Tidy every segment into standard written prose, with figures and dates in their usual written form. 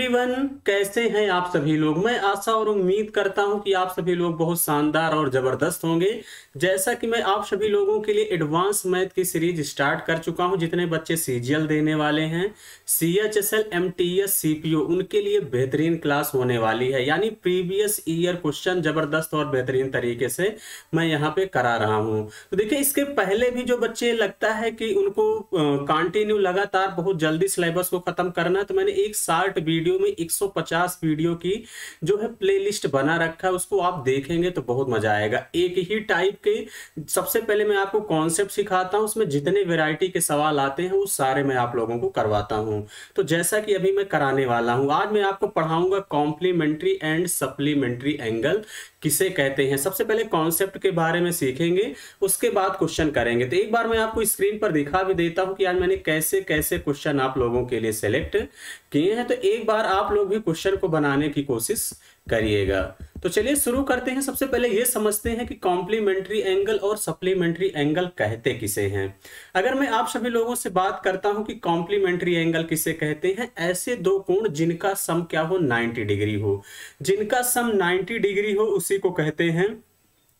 Everyone, कैसे हैं आप सभी लोग। मैं आशा और उम्मीद करता हूं कि आप सभी लोग बहुत शानदार और जबरदस्त होंगे। जैसा कि मैं आप सभी लोगों के लिए एडवांस मैथ की सीरीज स्टार्ट कर चुका हूं। जितने बच्चे सीजीएल देने वाले हैं, सीएचएसएल, एमटीएस, सीपीओ, उनके लिए बेहतरीन क्लास होने वाली है। यानी प्रीवियस ईयर क्वेश्चन जबरदस्त और बेहतरीन तरीके से मैं यहाँ पे करा रहा हूँ। तो देखिए, इसके पहले भी जो बच्चे लगता है कि उनको कंटिन्यू लगातार बहुत जल्दी सिलेबस को खत्म करना है, तो मैंने एक शार्ट वीडियो में 150 वीडियो की जो है प्लेलिस्ट बना रखा है। उसको आप देखेंगे तो बहुत मजा आएगा। एक ही टाइप के सबसे पहले मैं आपको कॉन्सेप्ट सिखाता हूं, उसमें जितने वैरायटी के सवाल आते हैं वो सारे मैं आप लोगों को करवाता हूं। तो जैसा कि अभी मैं कराने वाला हूं, आज मैं आपको पढ़ाऊंगा कॉम्प्लीमेंट्री एंड सप्लीमेंट्री एंगल किसे कहते हैं। सबसे पहले कॉन्सेप्ट के बारे में सीखेंगे, उसके बाद क्वेश्चन करेंगे। तो एक बार मैं आपको स्क्रीन पर दिखा भी देता हूं कि आज मैंने कैसे कैसे क्वेश्चन आप लोगों के लिए सिलेक्ट किए हैं। तो एक बार आप लोग भी क्वेश्चन को बनाने की कोशिश करिएगा। तो चलिए शुरू करते हैं। सबसे पहले ये समझते हैं कि कॉम्प्लीमेंट्री एंगल और सप्लीमेंट्री एंगल कहते किसे हैं। अगर मैं आप सभी लोगों से बात करता हूं कि कॉम्प्लीमेंट्री एंगल किसे कहते हैं, ऐसे दो कोण जिनका सम क्या हो, 90 डिग्री हो। जिनका सम 90 डिग्री हो उसी को कहते हैं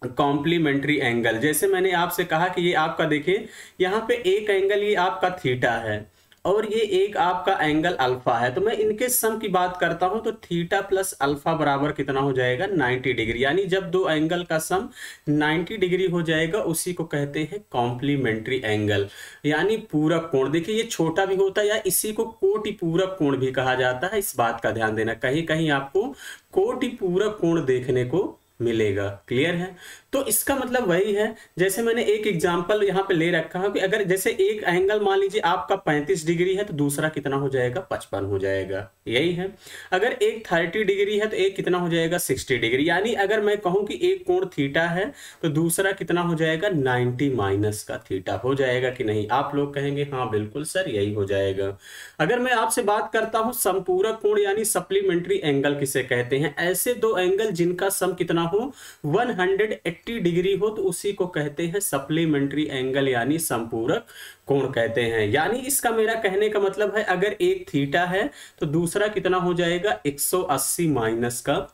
कॉम्प्लीमेंट्री एंगल। जैसे मैंने आपसे कहा कि ये आपका देखिए, यहाँ पे एक एंगल ये आपका थीटा है और ये एक आपका एंगल अल्फा है। तो मैं इनके सम की बात करता हूं तो थीटा प्लस अल्फा बराबर कितना हो जाएगा, 90 डिग्री। यानी जब दो एंगल का सम 90 डिग्री हो जाएगा उसी को कहते हैं कॉम्प्लीमेंट्री एंगल, यानी पूरक कोण। देखिए, ये छोटा भी होता है या इसी को कोटि पूरक कोण भी कहा जाता है। इस बात का ध्यान देना, कहीं कहीं आपको कोटि पूरक कोण देखने को मिलेगा। क्लियर है। तो इसका मतलब वही है, जैसे मैंने एक एग्जांपल यहाँ पे ले रखा है कि अगर जैसे एक एंगल मान लीजिए आपका 35 डिग्री है तो दूसरा कितना हो जाएगा, 55 हो जाएगा। यही है। अगर एक 30 डिग्री है तो एक कितना हो जाएगा, 60 डिग्री। यानी अगर मैं कहूं कि एक कोण थीटा है तो दूसरा कितना हो जाएगा, 90 माइनस का थीटा हो जाएगा कि नहीं। आप लोग कहेंगे हाँ बिल्कुल सर यही हो जाएगा। अगर मैं आपसे बात करता हूं संपूरक कोण यानी सप्लीमेंट्री एंगल किसे कहते हैं, ऐसे दो एंगल जिनका सम कितना हो, 180 डिग्री हो, तो उसी को कहते हैं सप्लीमेंट्री एंगल यानी संपूरक कोण कहते हैं। यानी इसका मेरा कहने का मतलब है, अगर एक थीटा है तो दूसरा कितना हो जाएगा, 180 माइनस का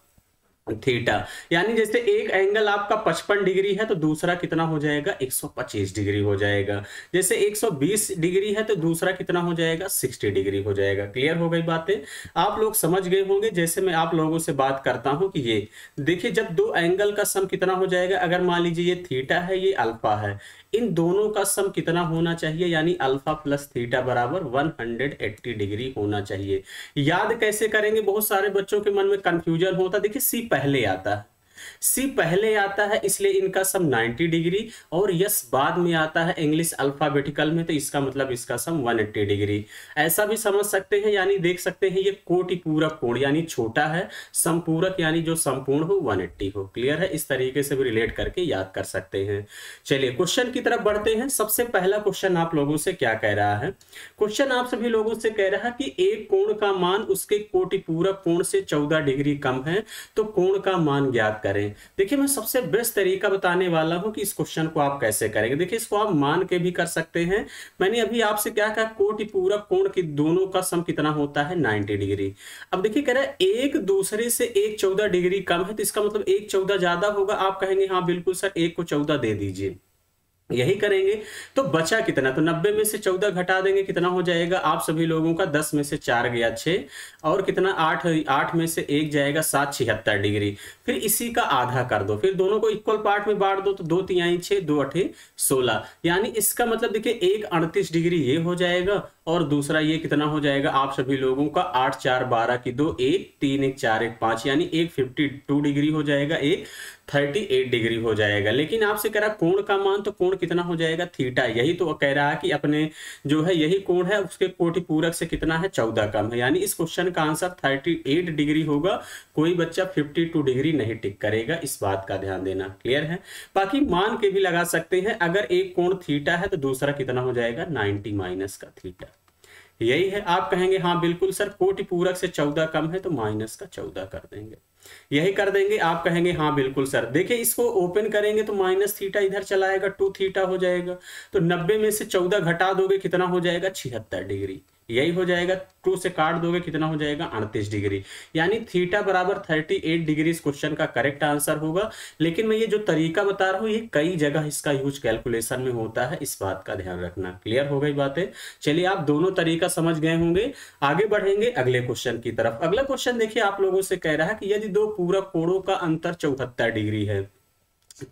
थीटा। यानी जैसे एक एंगल आपका 55 डिग्री है तो दूसरा कितना हो जाएगा, 125 डिग्री हो जाएगा। जैसे 120 डिग्री है तो दूसरा कितना हो जाएगा, 60 डिग्री हो जाएगा। क्लियर हो गई बातें, आप लोग समझ गए होंगे। जैसे मैं आप लोगों से बात करता हूं कि ये देखिए, जब दो एंगल का सम कितना हो जाएगा, अगर मान लीजिए ये थीटा है ये अल्फा है, इन दोनों का सम कितना होना चाहिए, यानी अल्फा प्लस थीटा बराबर 180 डिग्री होना चाहिए। याद कैसे करेंगे, बहुत सारे बच्चों के मन में कंफ्यूजन होता है। देखिए, सी पहले आता है, सी पहले आता है इसलिए इनका सम 90 डिग्री, और यस बाद में आता है इंग्लिश अल्फाबेटिकल में, तो इसका मतलब इसका सम 180 डिग्री। ऐसा भी समझ सकते हैं, यानी देख सकते हैं ये कोटि पूरक कोण यानी छोटा है, संपूरक यानी जो संपूर्ण हो 180 हो। क्लियर है। इस तरीके से भी रिलेट करके याद कर सकते हैं। चलिए क्वेश्चन की तरफ बढ़ते हैं। सबसे पहला क्वेश्चन आप लोगों से क्या कह रहा है, क्वेश्चन आप सभी लोगों से कह रहा है कि एक कोण का मान उसके कोटि पूरक कोण से 14 डिग्री कम है, तो कोण का मान ज्ञात करें। देखिए, मैं सबसे बेस्ट तरीका बताने वाला हूं कि इस क्वेश्चन को आप कैसे करेंगे। देखिए, इसको आप मान के भी कर सकते हैं। मैंने अभी आपसे क्या कहा, कोटि पूरक कोण की दोनों का सम कितना होता है, 90 डिग्री। अब देखिए, कह रहा है एक दूसरे से एक 14 डिग्री कम है, तो इसका मतलब एक 14 ज्यादा होगा। आप कहेंगे हाँ बिल्कुल सर, एक को 14 दे दीजिए। यही करेंगे तो बचा कितना, तो 90 में से 14 घटा देंगे, कितना हो जाएगा आप सभी लोगों का, 10 में से 4 गया 6, और कितना 8 में से 1 जाएगा 7, 76 डिग्री। फिर इसी का आधा कर दो, फिर दोनों को इक्वल पार्ट में बांट दो, तो 2 तिहाई 6, 2 8 16। यानी इसका मतलब देखिए, एक 38 डिग्री ये हो जाएगा और दूसरा ये कितना हो जाएगा आप सभी लोगों का, 8 4 12 की 2, 1 3 1 4 1 5, यानी एक 52 डिग्री हो जाएगा, एक 38 डिग्री हो जाएगा। लेकिन आपसे कह रहा कोण का मान, तो कोण कितना हो जाएगा, थीटा। यही तो कह रहा है कि अपने जो है यही कोण है, उसके कोटि पूरक से कितना है, 14 कम है। यानी इस क्वेश्चन का आंसर 38 डिग्री होगा। कोई बच्चा 52 डिग्री नहीं टिक करेगा, इस बात का ध्यान देना। क्लियर है। बाकी मान के भी लगा सकते हैं, अगर एक कोण थीटा है तो दूसरा कितना हो जाएगा, 90 माइनस का थीटा। यही है। आप कहेंगे हाँ बिल्कुल सर, कोटि पूरक से 14 कम है, तो माइनस का 14 कर देंगे। यही कर देंगे। आप कहेंगे हाँ बिल्कुल सर। देखिए, इसको ओपन करेंगे तो माइनस थीटा इधर चला आएगा, 2 थीटा हो जाएगा। तो 90 में से 14 घटा दोगे, कितना हो जाएगा, 76 डिग्री। यही हो जाएगा। 2 से काट दोगे कितना हो जाएगा 38 डिग्री, यानी थीटा बराबर 38 डिग्री इस क्वेश्चन का करेक्ट आंसर होगा। लेकिन मैं ये जो तरीका बता रहा हूँ ये कई जगह इसका यूज कैलकुलेशन में होता है, इस बात का ध्यान रखना। क्लियर हो गई बातें? चलिए आप दोनों तरीका समझ गए होंगे। आगे बढ़ेंगे अगले क्वेश्चन की तरफ। अगला क्वेश्चन देखिए आप लोगों से कह रहा है कि यदि दो पूरक कोणों का अंतर 74 डिग्री है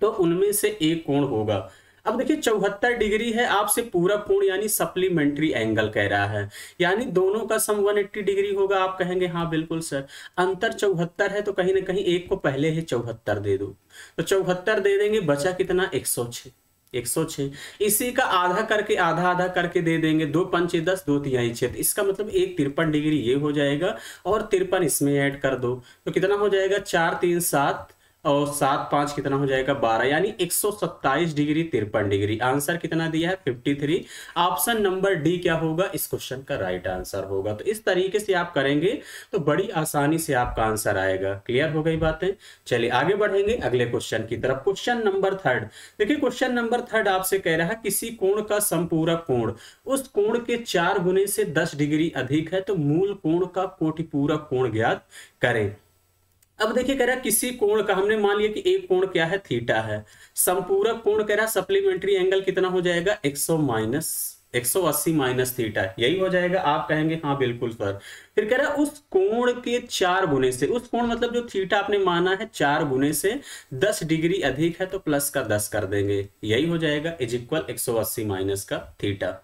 तो उनमें से एक कोण होगा। अब देखिए 74 डिग्री है, आपसे पूरा कोण यानी सप्लीमेंट्री एंगल कह रहा है, यानी दोनों का सम 180 डिग्री होगा। आप कहेंगे हाँ बिल्कुल सर, अंतर 74 है तो कहीं ना कहीं एक को पहले ही 74 दे दो, तो 74 दे देंगे, बचा कितना 106। 106 इसी का आधा करके आधा आधा करके दे देंगे, 2 पंचे 10, 2 तिहाई 6, इसका मतलब एक 53 डिग्री ये हो जाएगा और 53 इसमें ऐड कर दो तो कितना हो जाएगा 4 3 7 और 7 5 कितना हो जाएगा 12, यानी 127 डिग्री 53 डिग्री। आंसर कितना दिया है 53। ऑप्शन नंबर डी क्या होगा इस क्वेश्चन का राइट आंसर होगा। तो इस तरीके से आप करेंगे तो बड़ी आसानी से आपका आंसर आएगा। क्लियर हो गई बातें? चलिए आगे बढ़ेंगे अगले क्वेश्चन की तरफ। Question number 3। देखिए क्वेश्चन नंबर 3 आपसे कह रहा है किसी कोण का समपूरक कोण उस कोण के 4 गुने से 10 डिग्री अधिक है तो मूल कोण का कोटिपूरक कोण ज्ञात करें। अब देखिए कह रहा है किसी कोण का, हमने मान लिया कि एक कोण क्या है थीटा है, संपूरक कोण कह रहा है सप्लीमेंट्री एंगल कितना हो जाएगा 180 माइनस थीटा, यही हो जाएगा। आप कहेंगे हाँ बिल्कुल सर। फिर कह रहा है उस कोण के 4 गुने से, उस कोण मतलब जो थीटा आपने माना है 4 गुने से 10 डिग्री अधिक है तो प्लस का 10 कर देंगे, यही हो जाएगा इज इक्वल 180 माइनस का थीटा।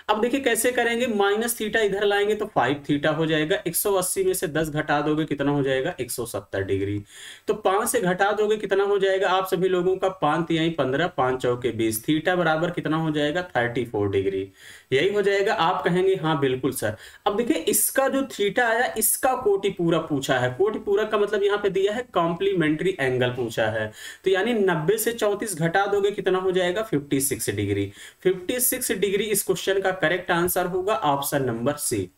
अब देखिए कैसे करेंगे, माइनस थीटा इधर लाएंगे तो 5 थीटा हो जाएगा, 180 में से 10 घटा दोगे कितना हो जाएगा 170 डिग्री, तो 5 से घटा दोगे कितना हो जाएगा आप सभी लोगों का 5 तिहाई 15, 5 चौके 20, थीटा बराबर कितना हो जाएगा 34 डिग्री, यही हो जाएगा। आप कहेंगे हाँ बिल्कुल सर। अब देखिए इसका जो थीटा आया इसका कोटिपूरक पूछा है, कोटिपूरक का मतलब यहाँ पे दिया है कॉम्प्लीमेंट्री एंगल पूछा है, तो यानी 90 से 34 घटा दोगे कितना हो जाएगा 56 डिग्री। 56 डिग्री इस क्वेश्चन का करेक्ट आंसर होगा ऑप्शन नंबर सी।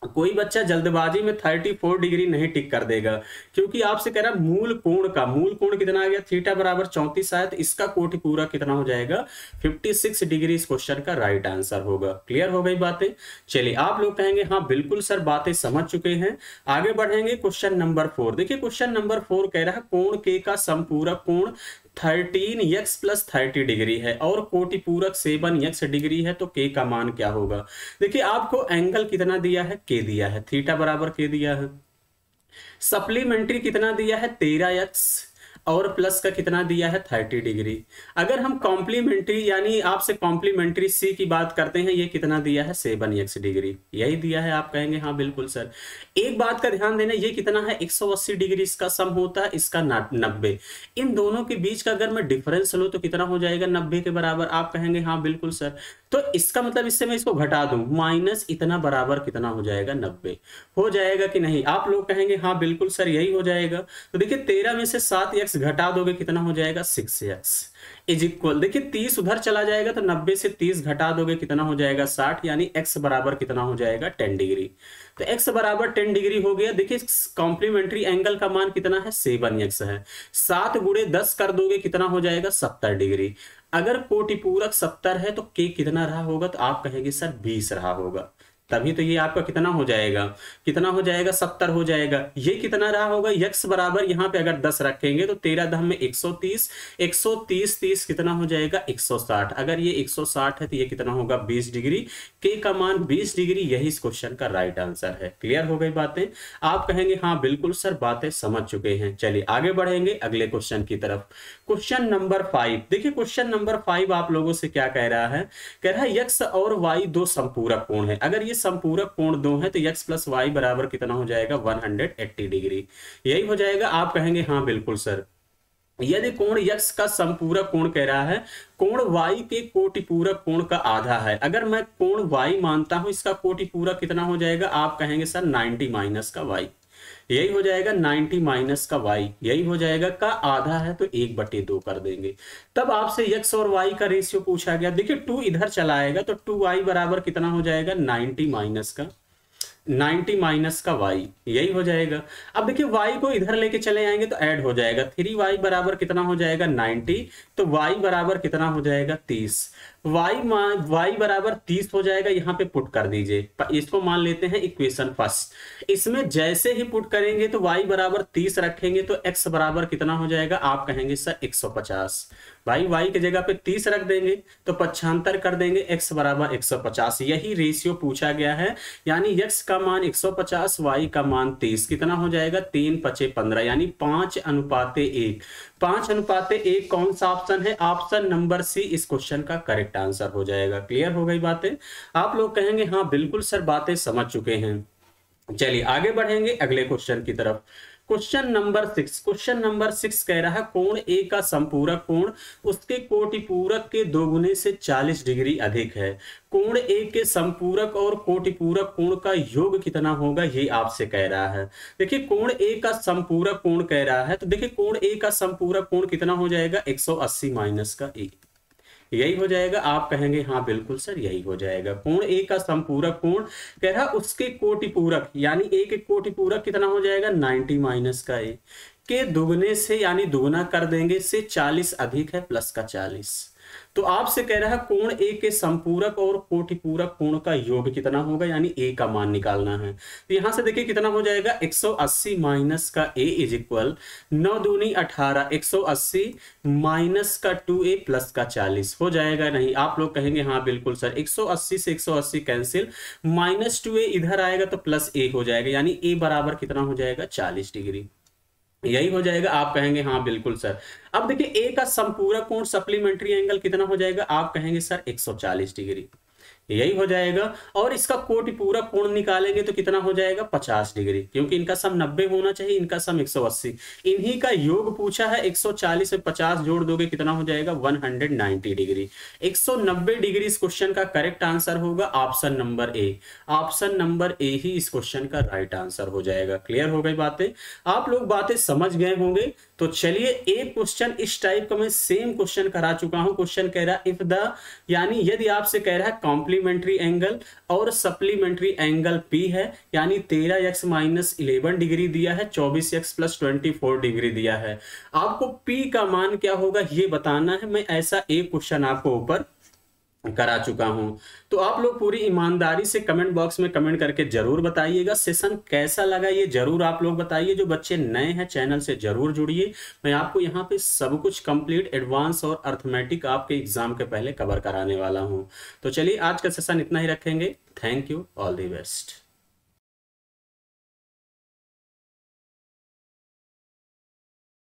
कोई बच्चा जल्दबाजी में 34 डिग्री नहीं टिक कर देगा, क्योंकि आपसे कह रहा मूल कोण कितना आ गया थीटा बराबर 34 आया, तो इसका कोटिपूरक कितना हो जाएगा 56 डिग्री इस क्वेश्चन का राइट आंसर होगा। क्लियर हो गई बातें? चलिए आप लोग कहेंगे हाँ बिल्कुल सर, बातें समझ चुके हैं। आगे बढ़ेंगे क्वेश्चन नंबर 4। देखिए क्वेश्चन नंबर 4 कह रहा है कोण के का समपूरक कोण 13x प्लस 30 डिग्री है और कोटिपूरक 7x डिग्री है तो k का मान क्या होगा। देखिए आपको एंगल कितना दिया है k दिया है, थीटा बराबर k दिया है, सप्लीमेंट्री कितना दिया है 13x और प्लस का कितना दिया है 30 डिग्री। अगर हम कॉम्प्लीमेंट्री यानी आपसे कॉम्प्लीमेंट्री सी की बात करते हैं, ये कितना दिया है 7x डिग्री, यही दिया है। आप कहेंगे हाँ बिल्कुल सर। एक बात का ध्यान देना, ये कितना है 180 डिग्री इसका सम होता है, इसका 90। इन दोनों के बीच का अगर मैं डिफरेंस लूं तो कितना हो जाएगा 90 के बराबर। आप कहेंगे हाँ बिल्कुल सर, तो इसका मतलब इससे मैं इसको घटा दूं माइनस इतना बराबर कितना हो जाएगा 90, हो जाएगा कि नहीं। आप लोग कहेंगे हाँ बिल्कुल सर यही हो जाएगा। तो देखिए 13 में से 7x घटा दोगे कितना हो जाएगा 6x इज इक्वल, देखिए 30 उधर चला जाएगा तो 90 से 30 घटा दोगे कितना हो जाएगा 60, यानी x बराबर कितना हो जाएगा 10 डिग्री। तो x बराबर 10 डिग्री हो गया। देखिए कॉम्प्लीमेंट्री एंगल का मान कितना है 7x है, 7 गुणे 10 कर दोगे कितना हो जाएगा 70 डिग्री। अगर कोटिपूरक 70 है तो k कितना रहा होगा, तो आप कहेंगे सर 20 रहा होगा, तभी तो ये आपका कितना हो जाएगा 70 हो जाएगा। ये कितना रहा होगा x बराबर, यहाँ पे अगर 10 रखेंगे तो 13 10 में 130, 130 30 कितना हो जाएगा 160। अगर ये 160 है तो ये कितना होगा 20 डिग्री, k का मान 20 डिग्री, यही इस क्वेश्चन का राइट आंसर है। क्लियर हो गई बातें? आप कहेंगे हाँ बिल्कुल सर, बातें समझ चुके हैं। चलिए आगे बढ़ेंगे अगले क्वेश्चन की तरफ। Question number 5। देखिए क्वेश्चन नंबर 5 आप लोगों से क्या कह रहा है, कह रहा है x और y दो संपूरक कोण है। अगर ये संपूरक कोण 2 है तो x प्लस वाई बराबर कितना हो जाएगा 180 डिग्री, यही हो जाएगा। आप कहेंगे हाँ बिल्कुल सर। यदि कोण x का संपूरक कोण कह रहा है कोण y के कोटिपूरक कोण का आधा है, अगर मैं कोण y मानता हूं इसका कोटिपूरक कितना हो जाएगा, आप कहेंगे सर 90 माइनस का y, यही हो जाएगा 90 माइनस का y, यही हो जाएगा। का आधा है तो 1/2 कर देंगे। तब आपसे x और y का रेशियो पूछा गया। देखिए 2 इधर चला आएगा तो 2y बराबर कितना हो जाएगा 90 माइनस का y, यही हो जाएगा। अब देखिए y को इधर लेके चले आएंगे तो ऐड हो जाएगा, 3y बराबर कितना हो जाएगा 90, तो y बराबर कितना हो जाएगा 30। y बराबर 30 हो जाएगा, यहाँ पे पुट कर दीजिए, इसको मान लेते हैं इक्वेशन फर्स्ट। इसमें जैसे ही पुट करेंगे तो y बराबर 30 रखेंगे तो x बराबर कितना हो जाएगा, आप कहेंगे सर 150। भाई y की जगह पे 30 रख देंगे तो 75 कर देंगे, x बराबर 150। यही रेशियो पूछा गया है, यानी x का मान 150, y का मान 30, कितना हो जाएगा 3 5 15, यानी 5:1। 5:1 कौन सा ऑप्शन है, ऑप्शन नंबर सी इस क्वेश्चन का करेक्ट आंसर हो जाएगा। क्लियर हो गई बातें? आप लोग कहेंगे हाँ बिल्कुल सर, बातें समझ चुके हैं। चलिए आगे बढ़ेंगे अगले क्वेश्चन की तरफ। क्वेश्चन नंबर 6, क्वेश्चन नंबर 6 कह रहा है कोण ए का संपूरक कोण उसके कोटिपूरक के दोगुने से 40 डिग्री अधिक है। कोण ए के संपूरक और कोटिपूरक कोण का योग कितना होगा, ये आपसे कह रहा है। देखिए कोण ए का संपूरक कोण कह रहा है, तो देखिए कोण ए का संपूरक कोण कितना हो जाएगा, 180 माइनस का ए, यही हो जाएगा। आप कहेंगे हाँ बिल्कुल सर यही हो जाएगा। कोण ए का संपूरक कोण कह रहा उसके कोटिपूरक, यानी ए के कोटिपूरक कितना हो जाएगा 90 माइनस का ए के दुगने से, यानी दुगना कर देंगे से 40 अधिक है प्लस का 40। तो आपसे कह रहा है कोण ए के संपूरक और कोटिपूरक कोण का योग कितना होगा, यानी ए का मान निकालना है। तो यहां से देखिए कितना हो जाएगा, 180 माइनस का ए इज इक्वल 9 दूनी 18, 180 माइनस का 2a प्लस का 40 हो जाएगा। नहीं, आप लोग कहेंगे हाँ बिल्कुल सर, 180 से 180 कैंसिल, माइनस 2a इधर आएगा तो प्लस a हो जाएगा, यानी a बराबर कितना हो जाएगा 40 डिग्री, यही हो जाएगा। आप कहेंगे हाँ बिल्कुल सर। अब देखिए ए का संपूरक कोण सप्लीमेंट्री एंगल कितना हो जाएगा, आप कहेंगे सर 140 डिग्री, यही हो जाएगा। और इसका कोटिपूरक कोण निकालेंगे तो कितना हो जाएगा 50 डिग्री, क्योंकि इनका सम 90 होना चाहिए, इनका सम 180, इन्हीं का योग पूछा है। 140 में 50 जोड़ दोगे कितना हो जाएगा 190 डिग्री। 190 डिग्री इस क्वेश्चन का करेक्ट आंसर होगा option number A. Option number A ही इस क्वेश्चन का राइट आंसर हो जाएगा। क्लियर हो गई बातें? आप लोग बातें समझ गए होंगे। तो चलिए एक क्वेश्चन इस टाइप का मैं सेम क्वेश्चन करा चुका हूं। क्वेश्चन कह रहा है इफ द, यानी यदि आपसे कह रहा है कॉम्प्लीमेंट्री एंगल और सप्लीमेंट्री एंगल P है, यानी 13x माइनस 11 डिग्री दिया है, 24x प्लस 24 डिग्री दिया है, आपको P का मान क्या होगा ये बताना है। मैं ऐसा एक क्वेश्चन आपको ऊपर करा चुका हूं। तो आप लोग पूरी ईमानदारी से कमेंट बॉक्स में कमेंट करके जरूर बताइएगा सेशन कैसा लगा, ये जरूर आप लोग बताइए। जो बच्चे नए हैं चैनल से जरूर जुड़िए। मैं आपको यहाँ पे सब कुछ कंप्लीट एडवांस और अर्थमेटिक आपके एग्जाम के पहले कवर कराने वाला हूं। तो चलिए आज का सेशन इतना ही रखेंगे। Thank you, all the best.